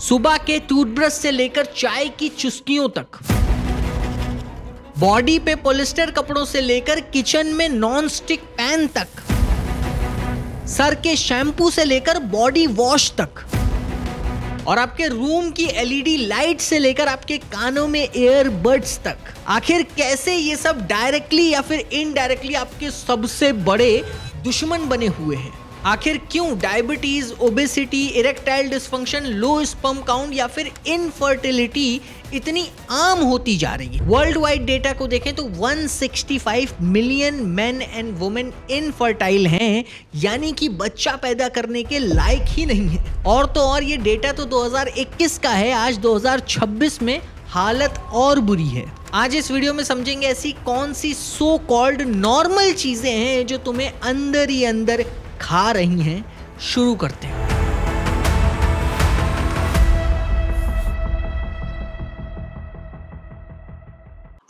सुबह के टूथब्रश से लेकर चाय की चुस्कियों तक, बॉडी पे पॉलिस्टर कपड़ों से लेकर किचन में नॉन स्टिक पैन तक, सर के शैम्पू से लेकर बॉडी वॉश तक, और आपके रूम की एलईडी लाइट से लेकर आपके कानों में एयरबड्स तक। आखिर कैसे ये सब डायरेक्टली या फिर इनडायरेक्टली आपके सबसे बड़े दुश्मन बने हुए हैं? आखिर क्यों diabetes, obesity, erectile dysfunction, low sperm count या फिर इनफर्टिलिटी इतनी आम होती जा रही है? वर्ल्ड वाइड डेटा को देखें तो 165 million main and women infertile हैं, यानी कि बच्चा पैदा करने के लायक ही नहीं है। और तो और ये डेटा तो 2021 का है, आज 2026 में हालत और बुरी है। आज इस वीडियो में समझेंगे ऐसी कौन सी सो कॉल्ड नॉर्मल चीजें हैं जो तुम्हें अंदर ही अंदर खा रही हैं। शुरू करते हैं।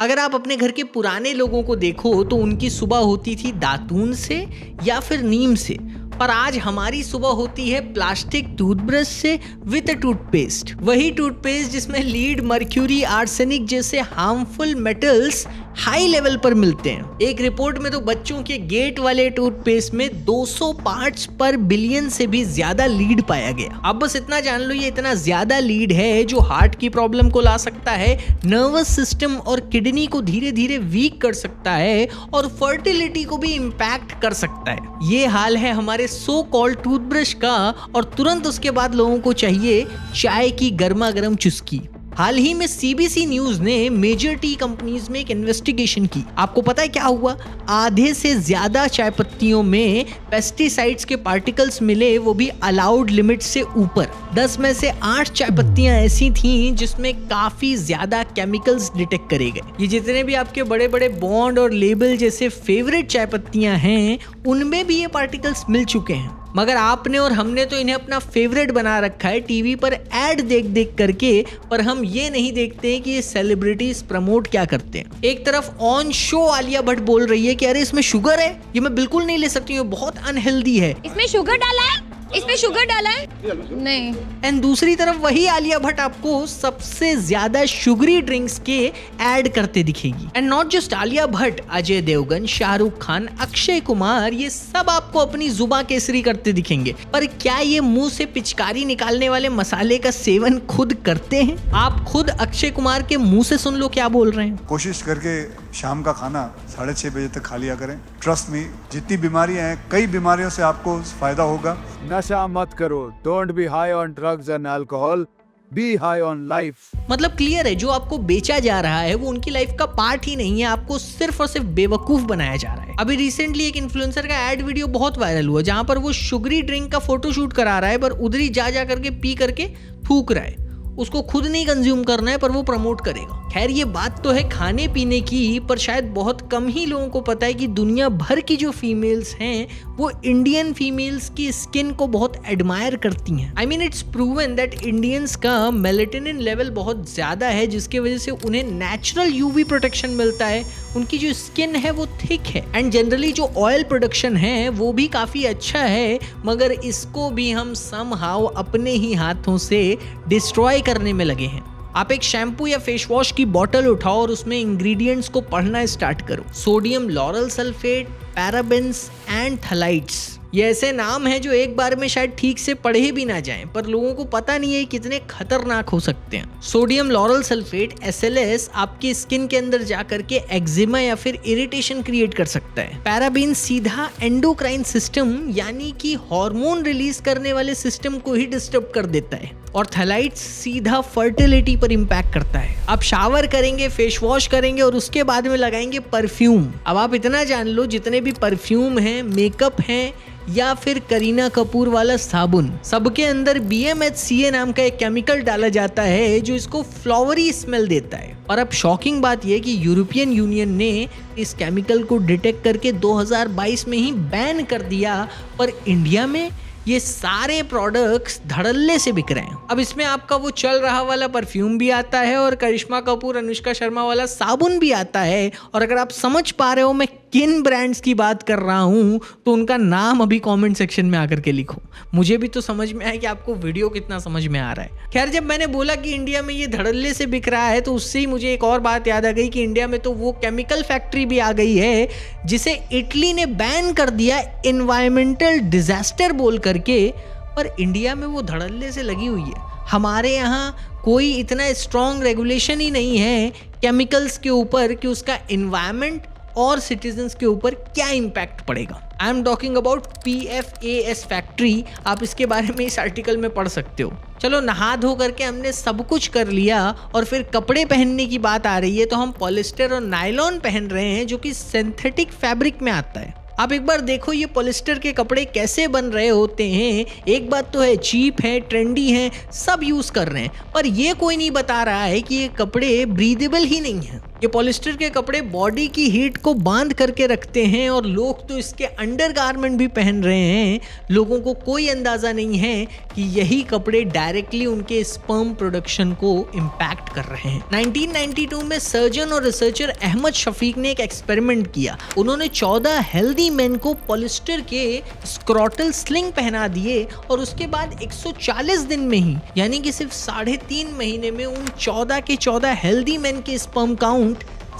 अगर आप अपने घर के पुराने लोगों को देखो तो उनकी सुबह होती थी दातून से या फिर नीम से, पर आज हमारी सुबह होती है प्लास्टिक टूथब्रश से विद टूथपेस्ट। वही टूथपेस्ट जिसमें लीड, मर्क्यूरी, आर्सेनिक जैसे हार्मफुल मेटल्स हाई लेवल पर मिलते हैं। एक रिपोर्ट में तो बच्चों के गेट वाले टूथपेस्ट में 200 पार्ट्स पर बिलियन से भी ज्यादा लीड पाया गया। अब बस इतना जान लो, ये इतना ज्यादा लीड है जो हार्ट की प्रॉब्लम को ला सकता है, नर्वस सिस्टम और किडनी को धीरे धीरे वीक कर सकता है और फर्टिलिटी को भी इम्पैक्ट कर सकता है। ये हाल है हमारे सो कॉल्ड टूथब्रश का, और तुरंत उसके बाद लोगों को चाहिए चाय की गर्मा गर्म चुस्की। हाल ही में सीबीसी न्यूज ने मेजर टी कंपनीज में एक इन्वेस्टिगेशन की। आपको पता है क्या हुआ? आधे से ज्यादा चाय पत्तियों में पेस्टिसाइड्स के पार्टिकल्स मिले, वो भी अलाउड लिमिट से ऊपर। 10 में से 8 चाय पत्तियां ऐसी थीं जिसमें काफी ज्यादा केमिकल्स डिटेक्ट करे गए। ये जितने भी आपके बड़े बड़े बॉन्ड और लेबल जैसे फेवरेट चाय पत्तियां हैं, उनमें भी ये पार्टिकल्स मिल चुके हैं। मगर आपने और हमने तो इन्हें अपना फेवरेट बना रखा है टीवी पर ऐड देख देख करके, पर हम ये नहीं देखते हैं कि ये सेलिब्रिटीज प्रमोट क्या करते हैं। एक तरफ ऑन शो आलिया भट्ट बोल रही है कि अरे इसमें शुगर है, ये मैं बिल्कुल नहीं ले सकती हूँ, बहुत अनहेल्दी है। इसमें शुगर डाला है, इसमें शुगर डाला है नहीं। एंड दूसरी तरफ वही आलिया भट्ट आपको सबसे ज्यादा शुगरी ड्रिंक्स के ऐड करते दिखेगी। And not just Alia Bhatt, Ajay Devgn, Shahrukh Khan, Akshay Kumar, ये सब आपको अपनी जुबां केसरी करते दिखेंगे। पर क्या ये मुंह से पिचकारी निकालने वाले मसाले का सेवन खुद करते हैं? आप खुद अक्षय कुमार के मुंह से सुन लो क्या बोल रहे हैं। कोशिश करके शाम का खाना 6:30 बजे तक खा लिया करें। ट्रस्ट मी, जितनी बीमारियां हैं, कई बीमारियों से आपको फायदा होगा। नशा मत करो, don't be high on drugs and alcohol, be high on life. मतलब क्लियर है, जो आपको बेचा जा रहा है वो उनकी लाइफ का पार्ट ही नहीं है, आपको सिर्फ और सिर्फ बेवकूफ बनाया जा रहा है। अभी रिसेंटली एक इन्फ्लुएंसर का एड वीडियो बहुत वायरल हुआ जहां पर वो शुगरी ड्रिंक का फोटोशूट करा रहा है, पर उधर ही जा करके पी करके थूक रहा है। उसको खुद नहीं कंज्यूम करना है पर वो प्रमोट करेगा। खैर ये बात तो है खाने पीने की, पर शायद बहुत कम ही लोगों को पता है कि दुनिया भर की जो फीमेल्स हैं वो इंडियन फीमेल्स की स्किन को बहुत एडमायर करती हैं। I mean it's proven that Indians का मेलेटोनिन लेवल बहुत ज्यादा है, जिसकी वजह से उन्हें नेचुरल यूवी प्रोटेक्शन मिलता है। उनकी जो स्किन है वो थिक है, एंड जनरली जो ऑयल प्रोडक्शन है वो भी काफी अच्छा है, मगर इसको भी हम समहाउ अपने ही हाथों से डिस्ट्रॉय करने में लगे हैं। आप एक शैम्पू या फेस वॉश की बोतल उठाओ और उसमें इंग्रेडिएंट्स को पढ़ना स्टार्ट करो। Sodium lauryl sulphate, parabens and phthalates, ये ऐसे नाम हैं जो एक बार में शायद ठीक से पढ़े भी ना जाएं, पर लोगों को पता नहीं है कितने खतरनाक हो सकते हैं। सोडियम लॉरल सल्फेट SLS आपकी स्किन के अंदर जाकर के एक्जिमा या फिर इरिटेशन क्रिएट कर सकता है। पैराबेन सीधा एंडोक्राइन सिस्टम यानी कि हार्मोन रिलीज करने वाले सिस्टम को ही डिस्टर्ब कर देता है, और थैलाइट्स सीधा फर्टिलिटी पर इम्पैक्ट करता है। आप शावर करेंगे, फेस वॉश करेंगे और उसके बाद में लगाएंगे परफ्यूम। अब आप इतना जान लो, जितने भी परफ्यूम हैं, मेकअप हैं या फिर करीना कपूर वाला साबुन, सबके अंदर BMHCA नाम का एक केमिकल डाला जाता है जो इसको फ्लावरी स्मेल देता है। और अब शॉकिंग बात यह कि यूरोपियन यूनियन ने इस केमिकल को डिटेक्ट करके 2022 में ही बैन कर दिया, पर इंडिया में ये सारे प्रोडक्ट्स धड़ल्ले से बिक रहे हैं। अब इसमें आपका वो चल रहा वाला परफ्यूम भी आता है और करिश्मा कपूर, अनुष्का शर्मा वाला साबुन भी आता है। और अगर आप समझ पा रहे हो मैं किन ब्रांड्स की बात कर रहा हूँ तो उनका नाम अभी कमेंट सेक्शन में आकर के लिखो, मुझे भी तो समझ में आए कि आपको वीडियो कितना समझ में आ रहा है। खैर, जब मैंने बोला कि इंडिया में ये धड़ल्ले से बिक रहा है तो उससे ही मुझे एक और बात याद आ गई कि इंडिया में तो वो केमिकल फैक्ट्री भी आ गई है जिसे इटली ने बैन कर दिया एनवायरमेंटल डिजास्टर बोल करके, पर इंडिया में वो धड़ल्ले से लगी हुई है। हमारे यहाँ कोई इतना स्ट्रॉन्ग रेगुलेशन ही नहीं है केमिकल्स के ऊपर कि उसका एनवायरनमेंट और सिटीजन्स के ऊपर क्या इम्पैक्ट पड़ेगा। I am talking about PFAS factory. आप इसके बारे में इस आर्टिकल में पढ़ सकते हो। चलो, नहा धो करके हमने सब कुछ कर लिया और फिर कपड़े पहनने की बात आ रही है तो हम पॉलिस्टर और नायलॉन पहन रहे हैं जो कि सिंथेटिक फैब्रिक में आता है। आप एक बार देखो ये पॉलिस्टर के कपड़े कैसे बन रहे होते हैं। एक बात तो है, चीप है, ट्रेंडी है, सब यूज कर रहे हैं, पर ये कोई नहीं बता रहा है कि ये कपड़े ब्रीदेबल ही नहीं है। ये पॉलिस्टर के कपड़े बॉडी की हीट को बांध करके रखते हैं और लोग तो इसके अंडरगारमेंट भी पहन रहे हैं। लोगों को कोई अंदाजा नहीं है कि यही कपड़े डायरेक्टली उनके स्पर्म प्रोडक्शन को इम्पैक्ट कर रहे हैं। 1992 में सर्जन और रिसर्चर अहमद शफीक ने एक एक्सपेरिमेंट किया। उन्होंने 14 हेल्दी मेन को पॉलिस्टर के स्क्रॉटल स्लिंग पहना दिए और उसके बाद 140 दिन में ही, यानी कि सिर्फ 3.5 महीने में, उन 14 के 14 हेल्दी मेन के स्पर्म काउंट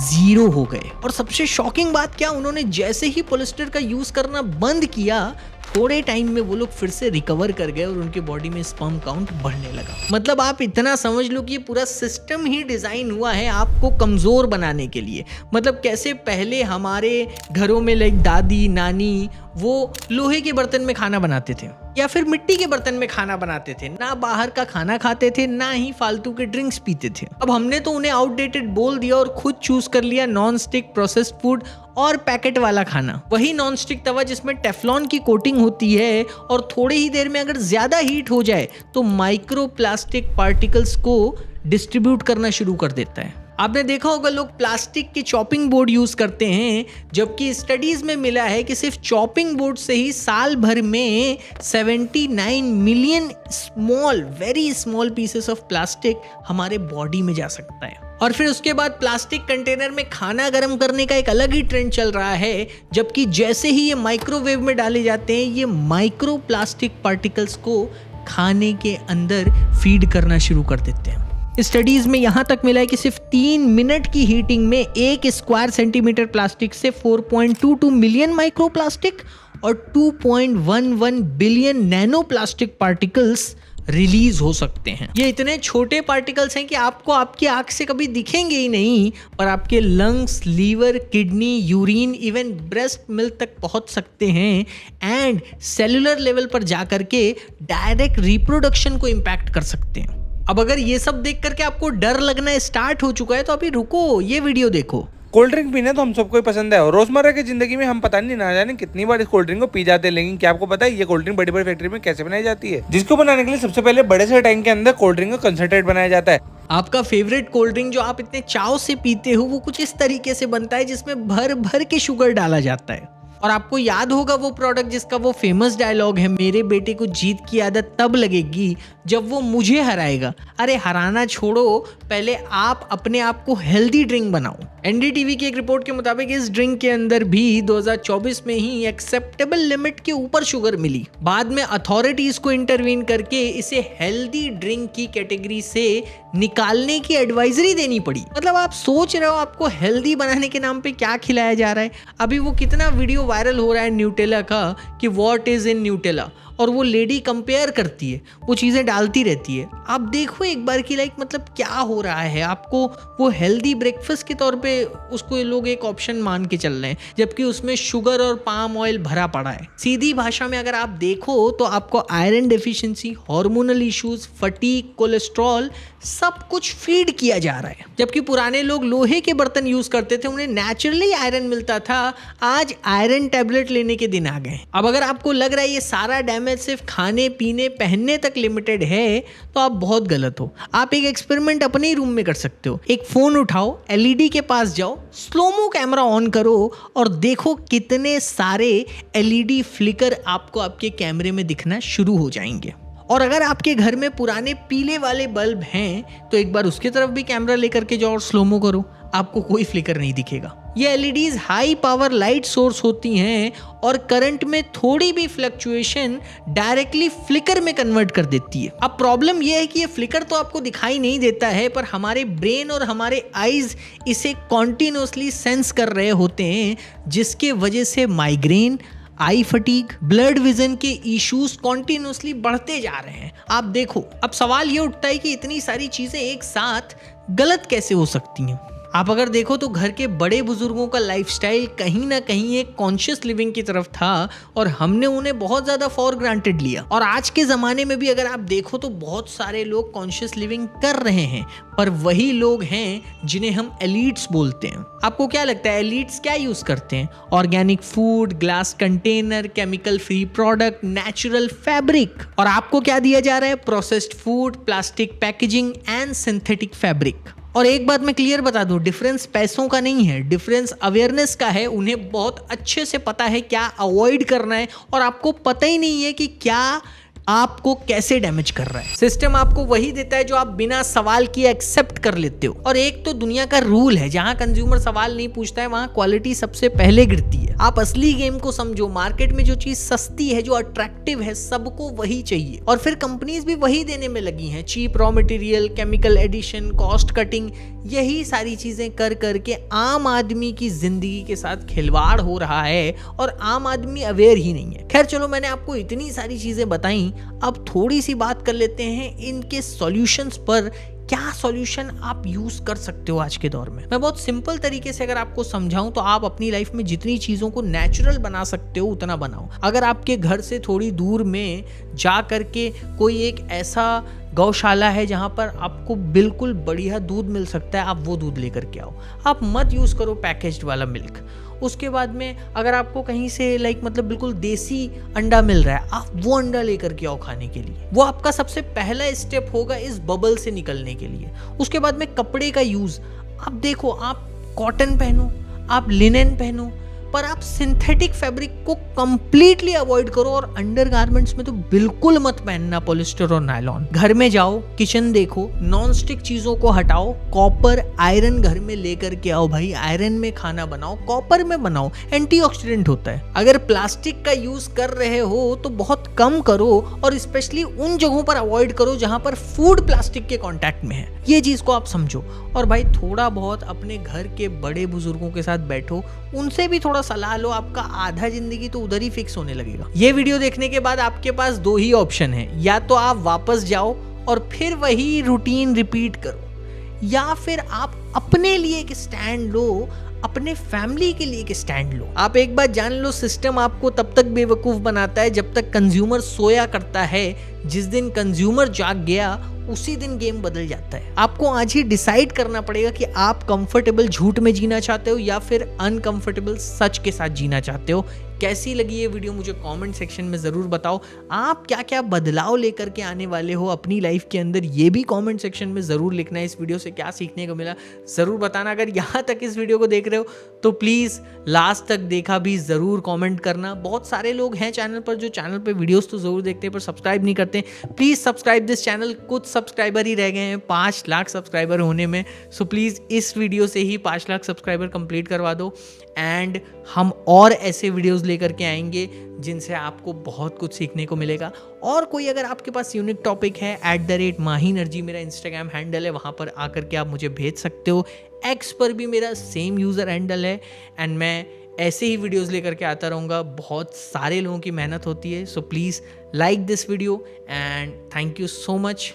0 हो गए। और सबसे शॉकिंग बात क्या, उन्होंने जैसे ही पॉलिस्टर का यूज करना बंद किया, थोड़े टाइम में वो लोग फिर से रिकवर कर गए और उनके बॉडी में स्पर्म काउंट बढ़ने लगा। मतलब आप इतना समझ लो कि ये पूरा सिस्टम ही डिजाइन हुआ है आपको कमजोर बनाने के लिए। मतलब कैसे पहले हमारे घरों में लाइक दादी नानी वो लोहे के बर्तन में खाना बनाते थे या फिर मिट्टी के बर्तन में खाना बनाते थे, ना बाहर का खाना खाते थे, ना ही फालतू के ड्रिंक्स पीते थे। अब हमने तो उन्हें आउटडेटेड बोल दिया और खुद चूज कर लिया नॉन स्टिक प्रोसेस्ड फूड और पैकेट वाला खाना। वही नॉन स्टिक तवा जिसमें टेफ्लॉन की कोटिंग होती है और थोड़ी ही देर में अगर ज्यादा हीट हो जाए तो माइक्रो प्लास्टिक पार्टिकल्स को डिस्ट्रीब्यूट करना शुरू कर देता है। आपने देखा होगा लोग प्लास्टिक के चॉपिंग बोर्ड यूज करते हैं, जबकि स्टडीज में मिला है कि सिर्फ चॉपिंग बोर्ड से ही साल भर में 79 million small, very small pieces of plastic हमारे बॉडी में जा सकता है। और फिर उसके बाद प्लास्टिक कंटेनर में खाना गर्म करने का एक अलग ही ट्रेंड चल रहा है, जबकि जैसे ही ये माइक्रोवेव में डाले जाते हैं ये माइक्रो प्लास्टिक पार्टिकल्स को खाने के अंदर फीड करना शुरू कर देते हैं। स्टडीज में यहां तक मिला है कि सिर्फ 3 मिनट की हीटिंग में 1 स्क्वायर सेंटीमीटर प्लास्टिक से 4.22 मिलियन माइक्रो प्लास्टिक और 2.11 billion nano plastic particles release हो सकते हैं। ये इतने छोटे पार्टिकल्स हैं कि आपको आपकी आंख से कभी दिखेंगे ही नहीं, पर आपके lungs, liver, kidney, urine, even breast milk तक पहुंच सकते हैं एंड सेलुलर लेवल पर जाकर के डायरेक्ट रिप्रोडक्शन को इम्पैक्ट कर सकते हैं। अब अगर ये सब देख करके आपको डर लगना स्टार्ट हो चुका है तो अभी रुको, ये वीडियो देखो। कोल्ड ड्रिंक पीना तो हम सबको ही पसंद है और रोजमर्रा की जिंदगी में हम पता नहीं ना जाने कितनी बार इस कोल्ड ड्रिंक को पी जाते हैं, लेकिन क्या आपको पता है ये कोल्ड ड्रिंक बड़ी बड़ी फैक्ट्री में कैसे बनाई जाती है? जिसको बनाने के लिए सबसे पहले बड़े से टैंक के अंदर कोल्ड ड्रिंक का कंसंट्रेट बनाया जाता है। आपका फेवरेट कोल्ड ड्रिंक जो आप इतने चाव से पीते हो वो कुछ इस तरीके से बनता है जिसमें भर भर के शुगर डाला जाता है। और आपको याद होगा वो प्रोडक्ट जिसका वो फेमस डायलॉग है, मेरे बेटे को जीत की आदत तब लगेगी जब वो मुझे हराएगा। अरे हराना छोड़ो, पहले आप अपने आप को हेल्दी ड्रिंक बनाओ। एनडीटीवी की एक रिपोर्ट के मुताबिक इस ड्रिंक के अंदर भी 2024 में ही एक्सेप्टेबल लिमिट के ऊपर शुगर मिली। बाद में अथॉरिटीज को इंटरवीन करके इसे हेल्दी ड्रिंक की कैटेगरी से निकालने की एडवाइजरी देनी पड़ी। मतलब आप सोच रहे हो आपको हेल्दी बनाने के नाम पे क्या खिलाया जा रहा है। अभी वो कितना वीडियो वायरल हो रहा है न्यूटेला का कि व्हाट इज इन न्यूटेला, और वो लेडी कंपेयर करती है, वो चीज़ें डालती रहती है। आप देखो एक बार की मतलब क्या हो रहा है। आपको वो हेल्दी ब्रेकफास्ट के तौर पे उसको ये लोग एक ऑप्शन मान के चल रहे हैं, जबकि उसमें शुगर और पाम ऑयल भरा पड़ा है। सीधी भाषा में अगर आप देखो तो आपको iron deficiency, hormonal issues, fatigue, cholesterol सब कुछ फीड किया जा रहा है। जबकि पुराने लोग लोहे के बर्तन यूज करते थे, उन्हें नेचुरली आयरन मिलता था। आज आयरन टैबलेट लेने के दिन आ गए। अब अगर आपको लग रहा है ये सारा डैमेज सिर्फ खाने पीने पहनने तक लिमिटेड है तो आप बहुत गलत हो। आप एक एक्सपेरिमेंट अपने ही रूम में कर सकते हो। एक फोन उठाओ, एलईडी के पास जाओ, स्लोमो कैमरा ऑन करो और देखो कितने सारे एलईडी फ्लिकर आपको आपके कैमरे में दिखना शुरू हो जाएंगे। और अगर आपके घर में पुराने पीले वाले बल्ब हैं तो एक बार उसकी तरफ भी कैमरा लेकर के जाओ और स्लोमो करो, आपको कोई फ्लिकर नहीं दिखेगा। ये LEDs high power light source होती हैं और करंट में थोड़ी भी फ्लक्चुएशन डायरेक्टली फ्लिकर में कन्वर्ट कर देती है। अब प्रॉब्लम ये है कि ये फ्लिकर तो आपको दिखाई नहीं देता है, पर हमारे ब्रेन और हमारे आईज इसे कॉन्टिन्यूसली सेंस कर रहे होते हैं, जिसके वजह से माइग्रेन, आई फटीग, ब्लड विजन के इश्यूज कॉन्टिन्यूसली बढ़ते जा रहे हैं। आप देखो, अब सवाल ये उठता है कि इतनी सारी चीजें एक साथ गलत कैसे हो सकती हैं। आप अगर देखो तो घर के बड़े बुजुर्गों का लाइफस्टाइल कहीं ना कहीं एक कॉन्शियस लिविंग की तरफ था और हमने उन्हें बहुत ज़्यादा फॉर ग्रांटेड लिया। और आज के ज़माने में भी अगर आप देखो तो बहुत सारे लोग कॉन्शियस लिविंग कर रहे हैं, पर वही लोग हैं जिन्हें हम एलीट्स बोलते हैं। आपको क्या लगता है एलीट्स क्या यूज़ करते हैं? Organic food, glass container, chemical free product, natural fabric. और आपको क्या दिया जा रहा है? Processed food, plastic packaging and synthetic fabric. और एक बात मैं क्लियर बता दूं, डिफरेंस पैसों का नहीं है, डिफरेंस अवेयरनेस का है। उन्हें बहुत अच्छे से पता है क्या अवॉइड करना है और आपको पता ही नहीं है कि क्या आपको कैसे डैमेज कर रहा है। सिस्टम आपको वही देता है जो आप बिना सवाल किए एक्सेप्ट कर लेते हो। और एक तो दुनिया का रूल है, जहां कंज्यूमर सवाल नहीं पूछता है वहां क्वालिटी सबसे पहले गिरती है। आप असली गेम को समझो, मार्केट में जो चीज सस्ती है, जो अट्रैक्टिव है, सबको वही चाहिए और फिर कंपनीज भी वही देने में लगी हैं। Cheap raw material, chemical addition, cost cutting, यही सारी चीजें कर करके आम आदमी की जिंदगी के साथ खिलवाड़ हो रहा है और आम आदमी अवेयर ही नहीं है। खैर चलो, मैंने आपको इतनी सारी चीजें बताई, अब थोड़ी सी बात कर लेते हैं इनके सॉल्यूशंस पर। क्या सॉल्यूशन आप यूज कर सकते हो आज के दौर में? मैं बहुत सिंपल तरीके से अगर आपको समझाऊं तो आप अपनी लाइफ में जितनी चीजों को नेचुरल बना सकते हो उतना बनाओ। अगर आपके घर से थोड़ी दूर में जा करके कोई एक ऐसा गौशाला है जहां पर आपको बिल्कुल बढ़िया दूध मिल सकता है, आप वो दूध लेकर के आओ। आप मत यूज करो पैकेज्ड वाला मिल्क। उसके बाद में अगर आपको कहीं से मतलब बिल्कुल देसी अंडा मिल रहा है, आप वो अंडा लेकर के आओ खाने के लिए। वो आपका सबसे पहला स्टेप होगा इस बबल से निकलने के लिए। उसके बाद में कपड़े का यूज, आप देखो, आप कॉटन पहनो, आप लिनेन पहनो, पर आप सिंथेटिक फैब्रिक को कंप्लीटली अवॉइड करो। और अंडरगारमेंट्स में तो बिल्कुल मत पहनना पॉलिस्टर और नायलॉन। घर में जाओ, किचन देखो, नॉन स्टिक चीजों को हटाओ, कॉपर आयरन घर में लेकर के आओ भाई। आयरन में खाना बनाओ, कॉपर में बनाओ, एंटीऑक्सीडेंट होता है। अगर प्लास्टिक का यूज कर रहे हो तो बहुत कम करो और स्पेशली उन जगहों पर अवॉइड करो जहां पर फूड प्लास्टिक के कांटेक्ट में है। ये चीज को आप समझो। और भाई थोड़ा बहुत अपने घर के बड़े बुजुर्गों के साथ बैठो, उनसे भी थोड़ा सलाह लो, आपका आधा जिंदगी तो उधर ही फिक्स होने लगेगा। ये वीडियो देखने के बाद आपके पास दो ही ऑप्शन है, या तो आप वापस जाओ और फिर वही रूटीन रिपीट करो, या फिर आप अपने लिए एक स्टैंड लो, अपने फैमिली के लिए एक स्टैंड लो। आप एक बात जान लो, सिस्टम आपको तब तक बेवकूफ बनाता है जब तक कंज्यूमर सोया करता है। जिस दिन कंज्यूमर जाग गया उसी दिन गेम बदल जाता है। आपको आज ही डिसाइड करना पड़ेगा कि आप कंफर्टेबल झूठ में जीना चाहते हो या फिर अनकंफर्टेबल सच के साथ जीना चाहते हो। कैसी लगी ये वीडियो मुझे कमेंट सेक्शन में ज़रूर बताओ। आप क्या क्या बदलाव लेकर के आने वाले हो अपनी लाइफ के अंदर, ये भी कमेंट सेक्शन में ज़रूर लिखना है। इस वीडियो से क्या सीखने को मिला ज़रूर बताना। अगर यहाँ तक इस वीडियो को देख रहे हो तो प्लीज़ लास्ट तक देखा भी ज़रूर कमेंट करना। बहुत सारे लोग हैं चैनल पर जो चैनल पर वीडियोज़ तो ज़रूर देखते हैं पर सब्सक्राइब नहीं करते। Please subscribe this channel. कुछ सब्सक्राइबर ही रह गए हैं 5 लाख सब्सक्राइबर होने में। सो प्लीज़ इस वीडियो से ही 5 लाख सब्सक्राइबर कंप्लीट करवा दो एंड हम और ऐसे वीडियोस लेकर के आएंगे जिनसे आपको बहुत कुछ सीखने को मिलेगा। और कोई अगर आपके पास यूनिक टॉपिक है @mahinergy मेरा इंस्टाग्राम हैंडल है, वहाँ पर आकर के आप मुझे भेज सकते हो। एक्स पर भी मेरा सेम यूज़र हैंडल है एंड मैं ऐसे ही वीडियोस लेकर के आता रहूँगा। बहुत सारे लोगों की मेहनत होती है। So please like this video and thank you so much.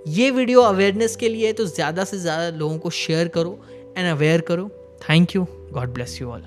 ये वीडियो अवेयरनेस के लिए है तो ज़्यादा से ज़्यादा लोगों को शेयर करो एंड अवेयर करो। Thank you. God bless you all.